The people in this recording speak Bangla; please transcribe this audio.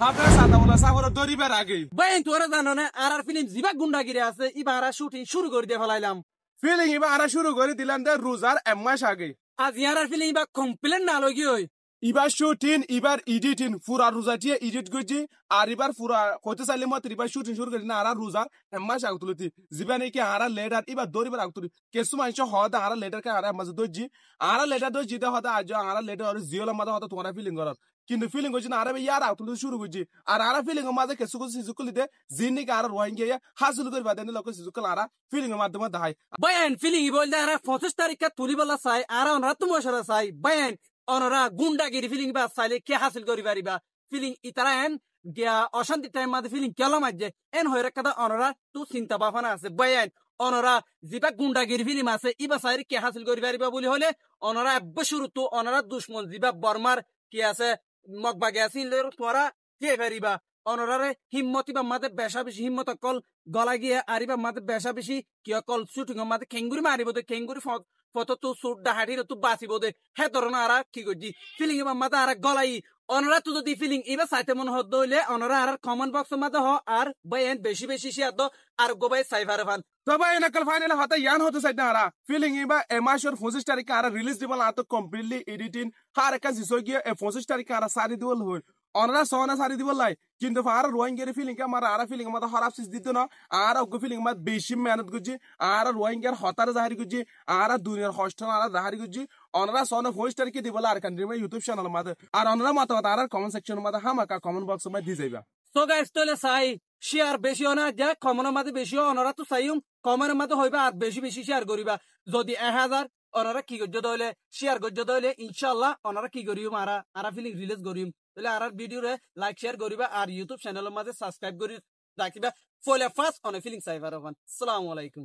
আপনারা সাদা বলা সাগর দরিবার আগে বাইন তোরা জানো না আর ফিল্ম জিবা গুন্ডাগিরি আছে এবার শুটিং শুরু করে দিয়ে ফেলাইলাম। ফিলিং এবার আরা শুরু করে দিলাম দে রোজার এক মাস আগে। আজ ইয়ার ফিল্ম এবার কমপ্লেন না লগি হই এবার শুটিং এবার এডিটিং পুরা রোজা দিয়ে এডিট করছি আর এবার পুরা হতে চাইলে মত এবার শুটিং শুরু করি না আর রোজার এক মাস আগে তুলতি জিবা নাকি আর লেটার এবার দরিবার আগে তুলি কেসু মানুষ হতে আর লেটার কে আর মাঝে দর্জি আর লেটার দর্জি দে হতে আজ আর লেটার জিওলার মাঝে হতে তোমার ফিলিং করার কিন্তু ফিলিং করছি না আর ইয়ার আগে তুলতে শুরু করছি আর ফিলিং এর মাঝে কেসু কিছু সিজুকুলিতে জিনিকে আর রোহিঙ্গা হাসিল করে বাদেন লোক সিজুকুল আর ফিলিং এর মাধ্যমে দেখায়। বাইন ফিল্ম বলতে আর 25 তারিখ তুলি বলা চাই আর ওনারা তোমার সারা চাই বাইন ওনারা গুন্ডাগিরি ফিল্ম বা চাইলে কে হাসিল করি পারিবা ফিল্ম ইতারা এন গিয়া অশান্তি টাইম মাঝে ফিল্ম কেলা মাঝে এন হয়ে রেখা ওনারা তো চিন্তা ভাবনা আছে বাইন ওনারা যেটা গুন্ডাগিরি ফিল্ম আছে ইবা চাইলে কে হাসিল করি পারিবা বলি হলে ওনারা একবার শুরু তো ওনারা দুশ্মন যেবা বর্মার কি আছে মগবাগে আছে তোরা কে পারিবা অনরারে হিম্মতি বা মাতে বেশা বেশি হিম্মত কল গলা গিয়ে আরিবা মাতে বেশা বেশি কি কল শুটিং মাতে খেঙ্গুরি মারিব দে খেঙ্গুরি ফটো তো সুট ডাহাটি তো বাঁচিব দে হে ধরনের আর কি করছি ফিলিং এবার মাতে আর গলাই অনরা তো যদি ফিলিং এবার চাইতে মনে হদ হইলে অনরা আর কমেন্ট বক্স মাতে হ আর বাইন বেশি বেশি শেয়ার দ আর গোবাই সাইফার ফান তবে নকল ফাইনাল হতে ইয়ান হতে চাই না আর ফিলিং এবা এমাসর 25 তারিখে আর রিলিজ দিবল আর তো কমপ্লিটলি এডিটিং হার কাজ হিসো গিয়ে 25 তারিখে আর সারি দিবল হই অনরা সোনা সারি দিবল লাই কিন্তু আর রোহিঙ্গার ফিলিং কে আমার আর ফিলিং মত খারাপ সিস দিত না আর অগ ফিলিং মত বেশি মেহনত গুজি আর রোহিঙ্গার হতার জাহারি গুজি আর দুনিয়ার হস্টেল আর জাহারি গুজি অনরা সোনা 25 তারিখে দিবল আর কান্ট্রি মে ইউটিউব চ্যানেল মত আর অনরা মত আর কমেন্ট সেকশন মত হামাকা কমেন্ট বক্স মে দি যাইবা। সো গাইস তোলে চাই শেয়ার বেশি না যা কমনের মাঝে বেশি অনরা তো চাইম কমনের মাঝে হইবা আর বেশি বেশি শেয়ার করিবা যদি 1000 অনারা কি গজ্জ দইলে শেয়ার গজ্জ দইলে ইনশাআল্লাহ অনারা কি করিম আরা ফিলিং রিলিজ করিম তাহলে আর ভিডিও রে লাইক শেয়ার করিবা আর ইউটিউব চ্যানেলের মাঝে সাবস্ক্রাইব করি রাখিবা ফলে ফার্স্ট অন ফিলিং সাইবার আসসালামু আলাইকুম।